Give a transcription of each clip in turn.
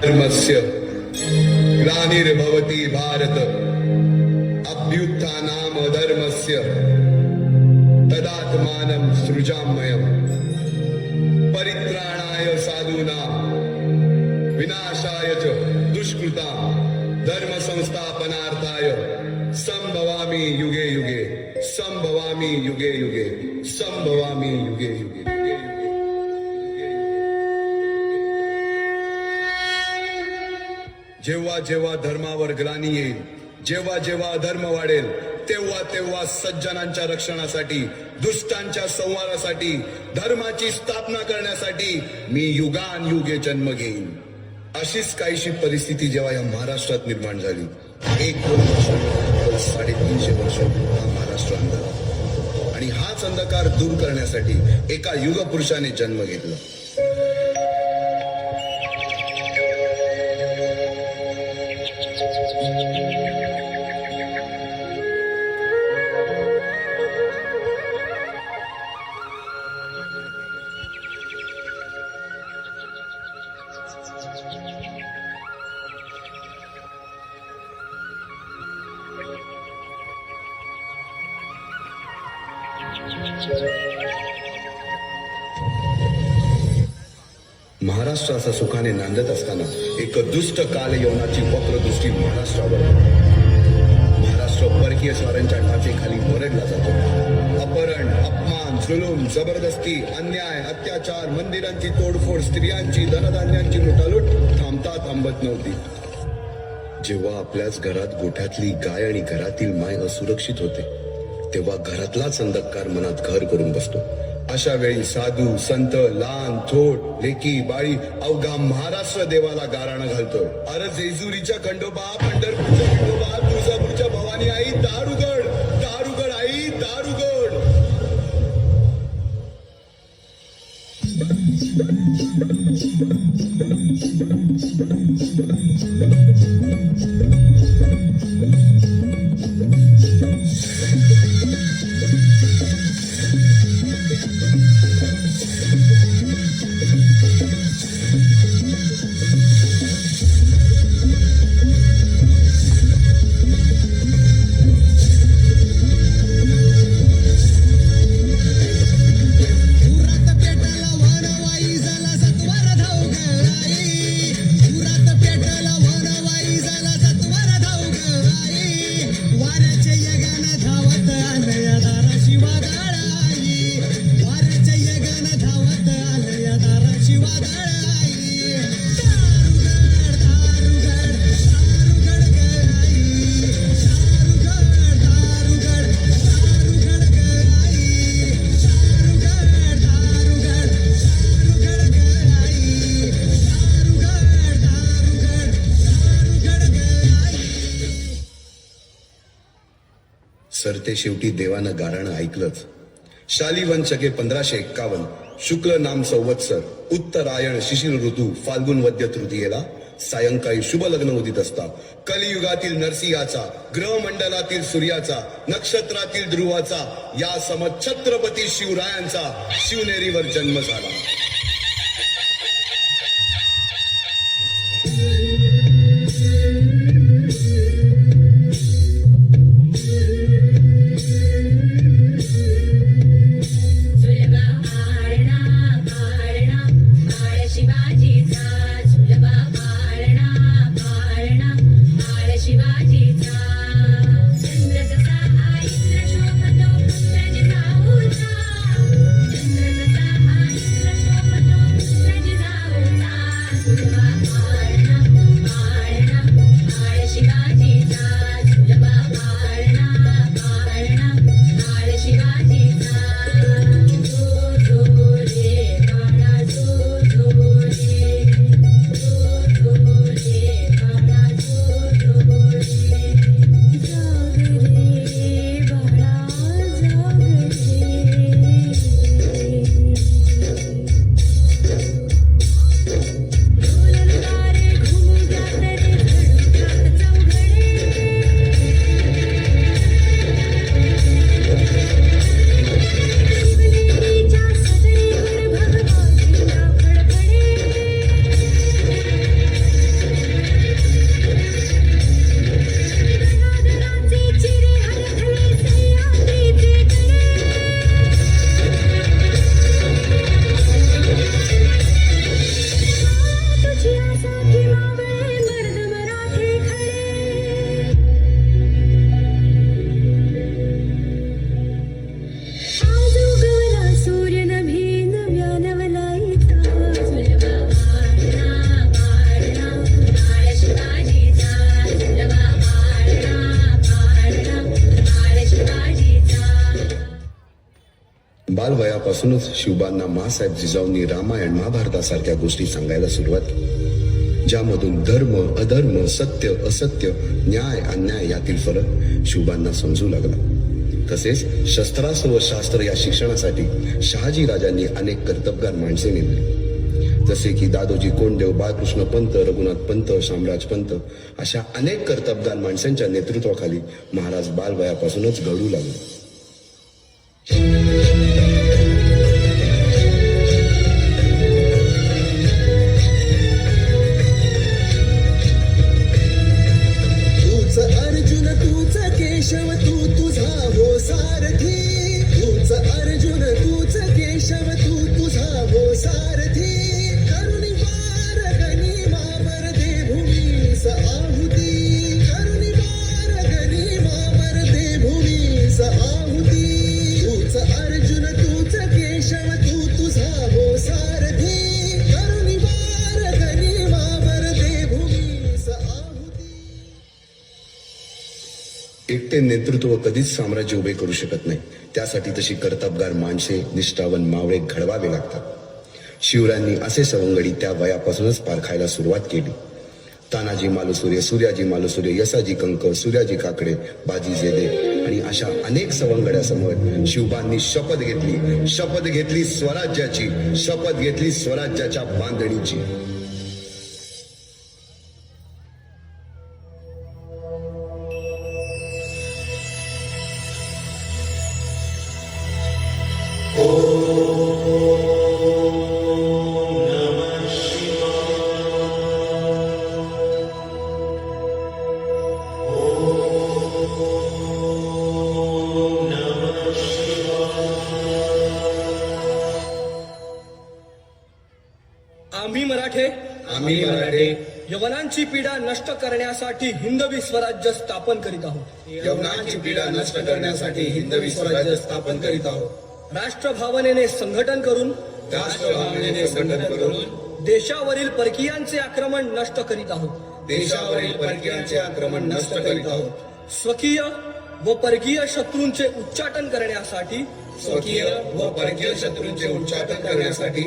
धर्मस्य ग्लानिर्भवति भारत अभ्युत्थानाम धर्मस्य तदात्मानं सृजाम्यहम् परित्राणाय साधूनां विनाशाय च दुष्कृतां धर्म संस्थापनार्थाय संभवामि युगे युगे संभवामि युगे युगे संभवामि युगे युगे। जेव्हा जेव्हा धर्मावर ग्लानी येईल, जेव्हा जेव्हा अधर्म वाढेल, तेव्हा तेव्हा सज्जनांच्या रक्षणासाठी, दुष्टांच्या संहारासाठी, धर्माची स्थापना करण्यासाठी मी युगान युगे जन्म घेईन। अशीच काहीशी परिस्थिती जेव्हा या महाराष्ट्रात निर्माण झाली, 1-2 वर्ष 350 वर्ष हा महाराष्ट्र अंधार, आणि हाच अंधकार दूर करण्यासाठी एका युगपुरुषाने जन्म घेतला। महाराष्ट्र असा सुखाने नांदत असताना एक दुष्ट काल यवनाची वक्रदृष्टी महाराष्ट्रावर। महाराष्ट्र परकीय स्वारांच्या टाचेखाली मरडला जातो। अपहरण, अपमान, जुलूम, जबरदस्ती, अन्याय, अत्याचार, मंदिरांची तोडफोड, स्त्रियांची, धनधान्यांची लुटालूट थांबत नव्हती। जेव्हा आपल्याच घरात गोठ्यातली गाय आणि घरातील माय असुरक्षित होते, तेव्हा घरातलाच अंधकार मनात घर करून बसतो। अशा वेळी साधू, संत, लहान, थोर, लेकी, बाळी अवघा महाराष्ट्र देवाला गाराणं घालतो। अरे जेजुरीच्या खंडोबा, पंढरपूरच्या खंडोबा, तुळजापूरच्या भवानी आई, दार उघड, दार उघड आई, दार उघड। सरते शेवटी देवानं गाराणं ऐकलंच। शालिवन शके 1551 शुक्ल नाम संवत्सर उत्तरायण शिशिर ऋतू फाल्गुन वद्य तृतीयेला सायंकाळी शुभ लग्न उदित असता कलियुगातील नरसिंहाचा, ग्रहमंडलातील सूर्याचा, नक्षत्रातील ध्रुवाचा, या सम छत्रपती शिवरायांचा शिवनेरीवर जन्म झाला। वयापासूनच शिवबांना मासाहेब जिजाऊंनी रामायण महाभारतासारख्या गोष्टी सांगायला सुरुवात केली, ज्यामधून धर्म अधर्म, सत्य असत्य, न्याय अन्याय यातील फरक शिवबांना समजू लागला. तसेच शस्त्रास्त्र व शास्त्र या शिक्षणासाठी शहाजी राजांनी अनेक कर्तबगार माणसे नेमली, जसे की दादोजी कोंडदेव, बाळकृष्ण पंत, रघुनाथ पंत, शामराज पंत अशा अनेक कर्तबगार माणसांच्या नेतृत्वाखाली महाराज बालवयापासूनच घडू लागले. तूच अर्जुन तूच केशव तू तुझा हो सारथी, तूच अर्जुन तूच केशव तू तुझा हो सारथी, करुणी वार गनिमावर दे भूमीस आहुती, करुणी वार गनिमावर दे भूमीस आहुती, तूच अर्जुन तूच केशव तू तुझा हो सारथी, करुणी वार गनिमावर दे भूमीस आहुती. एकटे नेतृत्व कधीच साम्राज्य उभे करू शकत नाही. त्यासाठी तशी कर्तबगार माणसे, निष्ठावन मावळे घडवावे लागतात. शिवरायांनी असे सवंगडी त्या वयापासूनच पारखायला सुरुवात केली. तानाजी मालुसुरे, सूर्याजी मालुसुरे, यसाजी कंक, सूर्याजी काकडे, बाजी जेदे आणि अशा अनेक सवंगड्यासमोर शिवबांनी शपथ घेतली स्वराज्याची, शपथ घेतली स्वराज्याच्या बांधणीची. आम्ही मराठे यवनांची पीडा नष्ट करण्यासाठी हिंदवी स्वराज्य स्थापन करीत आहोत. यवनांची पीडा नष्ट करण्यासाठी हिंदवी स्वराज्य स्थापन करीत आहोत. राष्ट्रभावनेने संघटन करून राष्ट्रभावनेने संघटन करून देशावरील परकीयांचे आक्रमण नष्ट करीत आहोत. देशावरील परकीयांचे आक्रमण नष्ट करीत आहोत. स्वकीय व परकीय शत्रूंचे उच्चाटन करण्यासाठी स्वकीय व परकीय शत्रूंचे उच्चाटन करण्यासाठी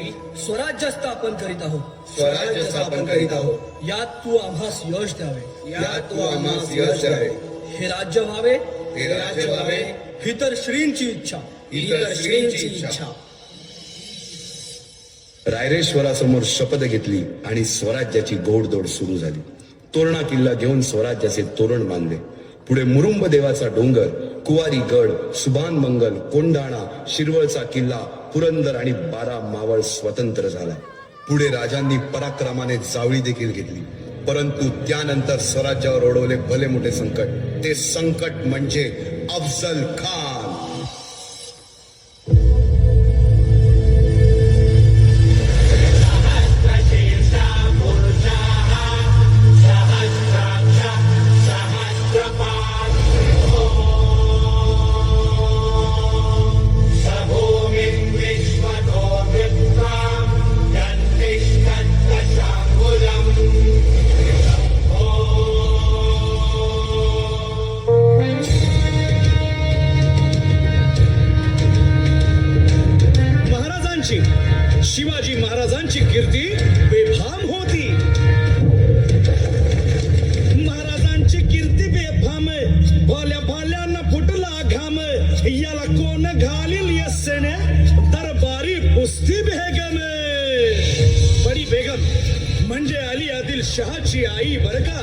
स्वराज्य स्थापन करीत आहोत. स्वराज्य स्थापन करीत आहोत. यात तू आम्हास यश द्यावे, यात तू आम्हास यश द्यावे. हे राज्य व्हावे, हे राज्य व्हावे ही तर श्रींची इच्छा, इतर श्रींची इच्छा. रायरेश्वरासमोर शपथ घेतली आणि स्वराज्याची गोडदोड सुरू झाली. तोरणा किल्ला घेऊन स्वराज्याचे तोरण बांधले. पुढे मुरुंब देवाचा डोंगर, कुवारी गड, सुभान मंगल, कोंढाणा, शिरवळचा किल्ला, पुरंदर आणि 12 मावळ स्वतंत्र झाला. पुढे राजांनी पराक्रमाने जावळी देखील घेतली. परंतु त्यानंतर स्वराज्यावर ओढवले भले मोठे संकट. ते संकट म्हणजे अफजल खान. शिवाजी महाराजांची कीर्ती बेफाम होती. महाराजांची कीर्ती बेफाम, भल्या भाल्यांना फुटला घाम, याला कोण घालील यस्सेने दरबारी पुस्ती बेगम. बडी बेगम म्हणजे अली आदिल शहाची आई बर का.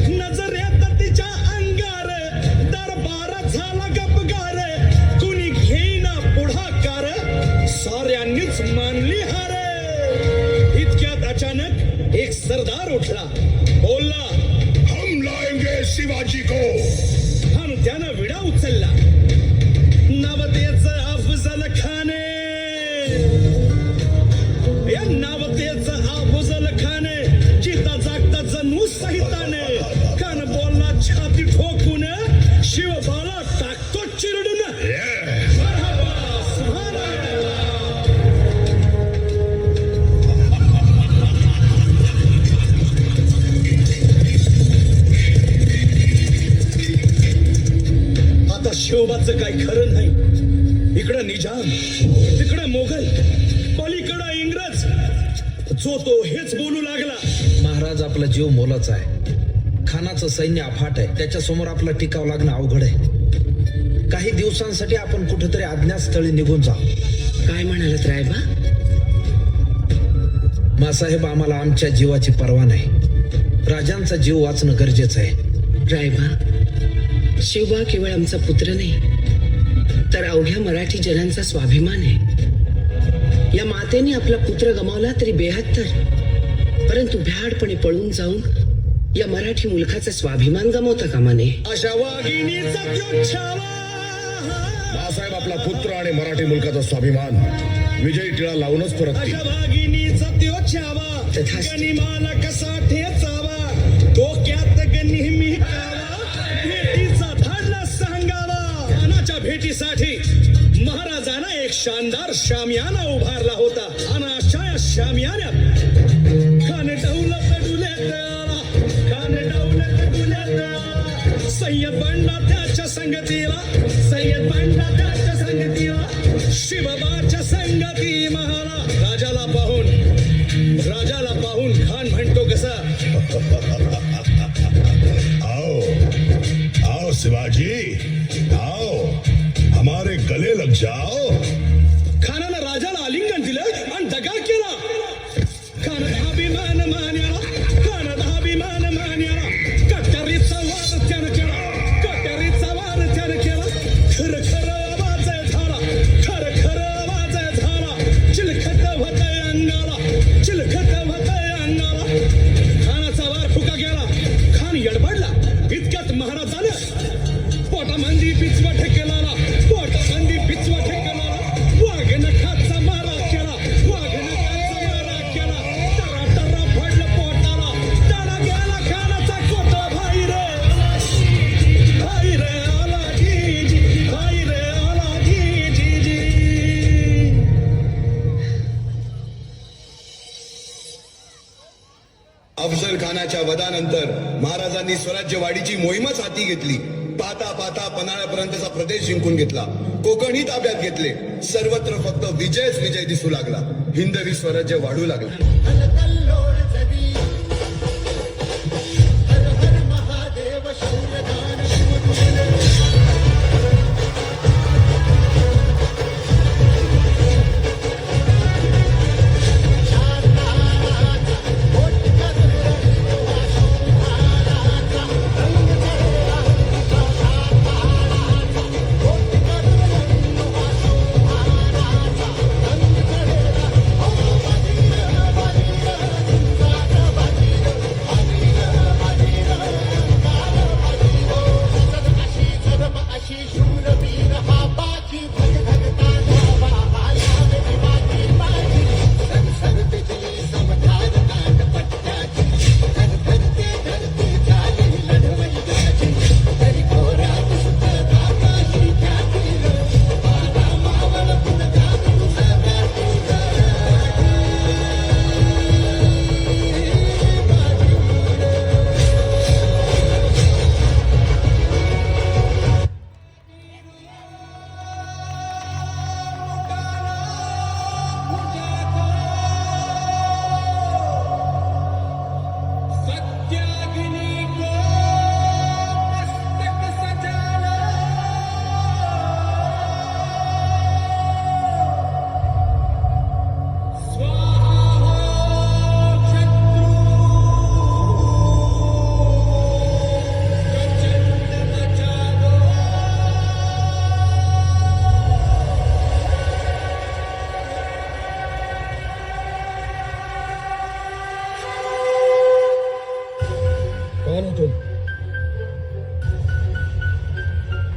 नजरेत तिच्या अंगार दरबार झाला गपगार, कुणी घेईना पुढाकार, साऱ्यांनीच मानली हार. इतक्यात अचानक एक सरदार उठला, बोलला, हम लाएंगे शिवाजी को. आणि त्यानं विडा उचलला. नाव त्याचं अफजल खान. या नाव त्याचं अफजल खान. चिता जागता जणू सहिताने. कान बोलला छाती ठोकून, शिवबाला टाकतो चिरडून. आता शिवबाचं काही खरं नाही. जो तो हेच बोलू लागला. महाराज आपला जीव मोलाचा आहे. खानाचं सैन्य अफाट आहे. त्याच्या समोर आपला टिकाव लागणं अवघड आहे. काही दिवसांसाठी आपण कुठेतरी अज्ञातस्थळी निघून जाऊ. काय म्हणालात रायबा? मासाहेब, आम्हाला आमच्या जीवाची पर्वा नाही. राजांचा जीव वाचणं गरजेचं आहे. रायबा, शिवबा केवळ आमचा पुत्र नाही, तर अवघ्या मराठी जनांचा स्वाभिमान आहे. या मातेने आपला पुत्र गमावला तरी बेहत्तर, परंतु भ्याडपणे पळून जाऊन या मराठी मुलखाचा स्वाभिमान गमावता कामा नये. अशा वाघिणीचा त्यो छावा. बाळासाहेब आपला पुत्र आणि मराठी मुलकाचा स्वाभिमान विजयी टिळा लावूनच परततील. अशा वाघिणीचा त्यो छावा. तथास्तु. गनिमाला कसा ठेचावा, डोक्यात नेहमी कावा, भेटीचा धाडला सांगावा. खानाच्या भेटीसाठी महाराजांना एक शानदार शामियाना उभारला होता. आणि अशा या शामियान्यात खान डौलत डुल्यात, खान डौलत डुल्यात. सय्यद बंडा त्याच्या संगतीला, सय्यद बंडा त्याच्या संगतीला, शिवबाच्या संगती महाला. राजाला पाहून खान म्हणतो कसा, आओ आओ शिवाजी, आओ हमारे गले लग जाओ. खानानं राजाला आलिंगन दिलं आणि दगा केला. खानात अभिमान मान्याला, खानात अभिमान मान्याला. कट्यारीचा वार त्यानं केला, कट्यारीचा वार त्यानं केला. खरं खरं आवाज झाला, खरं खरं आवाज झाला. चिलखत होतंय अंगाला, चिलखत होतंय अंगाला. खानाचा वार फुका गेला. खान यडबडला. इतक्यात महाराजानं पोटामंदी पिचवा ठेकेला, पोटामंदी पिचवा ठेकेला. वाघनखाचा मारा केला, वाघनखाचा मारा केला. टरा टरा पडलं पोटाला, टळा गेला खानाचा कोटा. भाई रे आला जी जी, भाई रे आला जी जी जी. अफजल खानाच्या वधानंतर महाराजांनी स्वराज्यवाढीची मोहीमच हाती घेतली. पाहता पाहता पन्हाळ्यापर्यंतचा प्रदेश जिंकून घेतला. कोकणही ताब्यात घेतले. सर्वत्र फक्त विजयच विजय दिसू लागला. हिंदवी स्वराज्य वाढू लागला.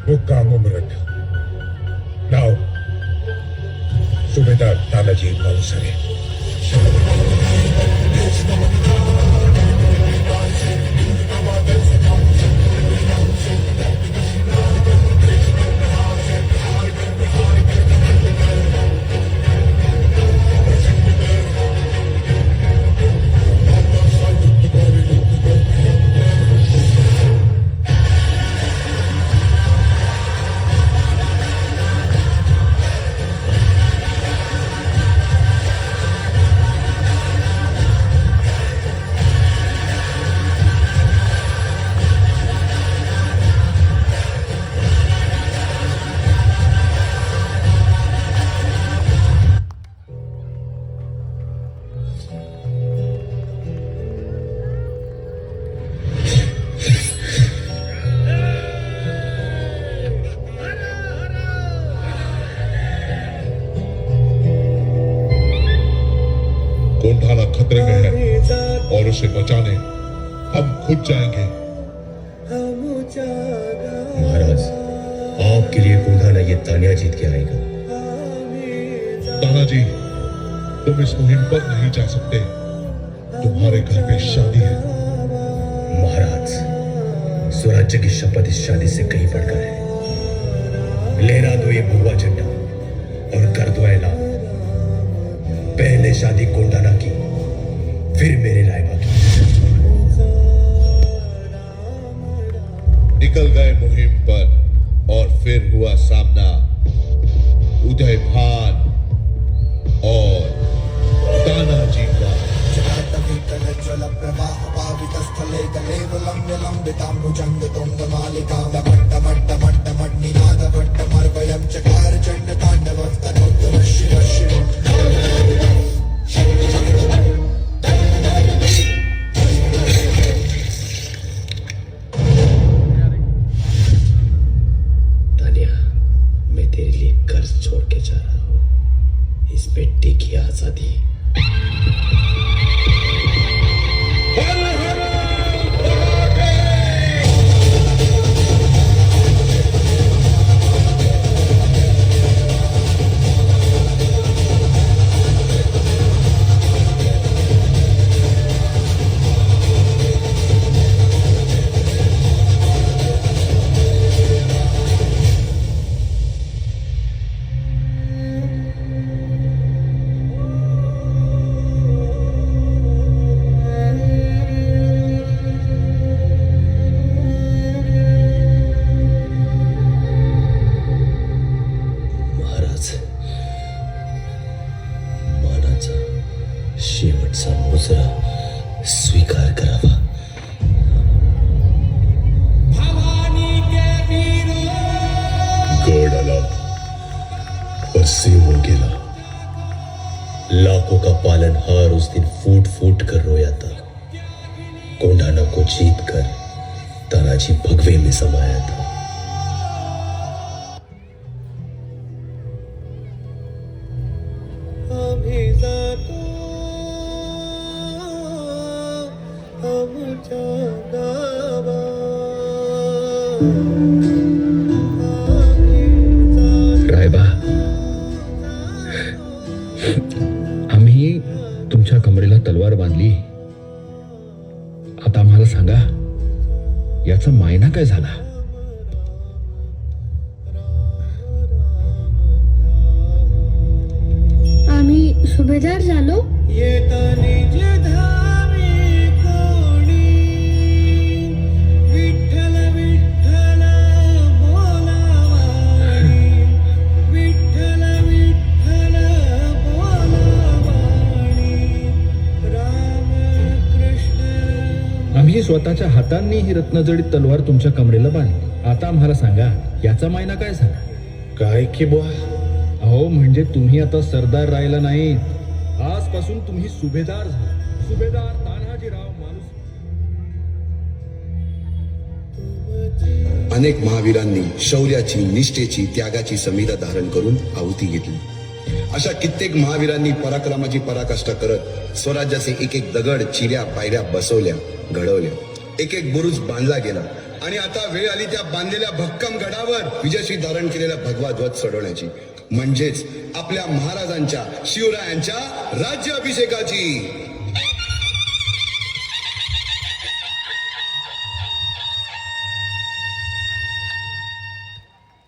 हुक्का मुमरक. नाव सुभेदार तानाजी पावसाळे. और उसे बचाने हम खुद जाएंगे। महाराज, आपके लिए कोंढाना ये तानिया जीत के आएगा। तानाजी, तुम इस मुहिम पर नहीं जा सकते, तुम्हारे घर में शादी है। महाराज, स्वराज्य की शपथ इस शादी से कहीं बढ़कर है। लहरा दो ये भगवा झंडा और कर दो ऐलान, पहले शादी कोंढाना की, फिर मेरे रायबा की। निकल गए मुहिम पर और फिर हुआ सामना उदय भान और तानाजी का। तानिया, मैं तेरे लिए कर्ज छोड़ के जा रहा हूँ, इस बेटे की आजादी। शेवटचा मुजरा स्वीकार करावा। गड आला और सिंह गेला। लाखों का पालनहार उस दिन फूट फूट कर रोया था। कोंढाना को जीत कर तानाजी भगवे में समाया था। रायबा, आम्ही तुमच्या कमरेला तलवार बांधली, आता आम्हाला सांगा याचा मायना काय झाला? आम्ही सुभेदार झालो। आम्ही स्वतःच्या हातांनी ही रत्नजडीत तलवार तुमच्या कमरेला बांधली, आता आम्हाला सांगा याचा मायना काय झाला? काय की बुवा? अहो, म्हणजे तुम्ही आता सरदार राहिला नाही, आजपासून तुम्ही सुभेदार झाला। सुभेदार तान्हाजीराव मालुसरे। अनेक महावीरांनी शौर्याची, निष्ठेची, त्यागाची संविधा धारण करून आहुती घेतली। अशा कित्येक महावीरांनी पराक्रमाची पराकाष्ठा करत स्वराज्याचे एक एक दगड, चिऱ्या, पायऱ्या बसवल्या, घडवल्या, एक एक बुरुज बांधला गेला आणि आता वेळ आली त्या बांधलेल्या भक्कम गडावर विजयश्री धारण केलेला भगवा ध्वज चढवण्याची, म्हणजेच आपल्या महाराजांच्या, शिवरायांच्या राज्याभिषेकाची।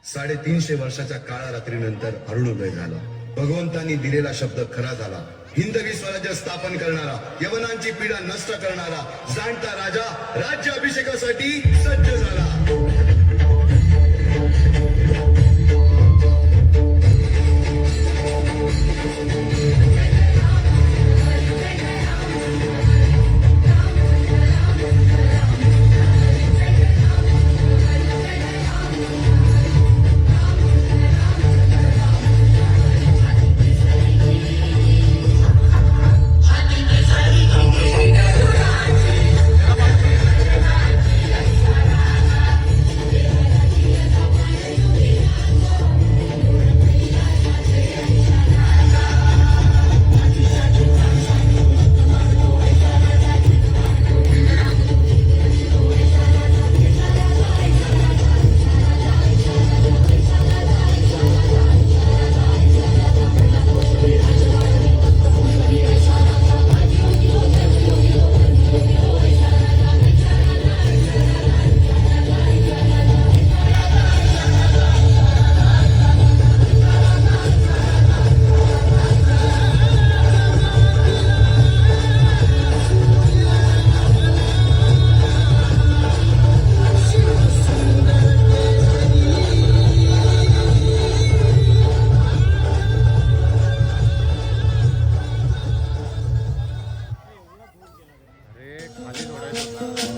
350 वर्षाच्या काळारात्रीनंतर अरुणोदय झाला। भगवंतांनी दिलेला शब्द खरा झाला। हिंदवी स्वराज्य स्थापन करणारा, यवनांची पीडा नष्ट करणारा जाणता राजा राज्याभिषेकासाठी सज्ज झाला। खाली सोडायचं होता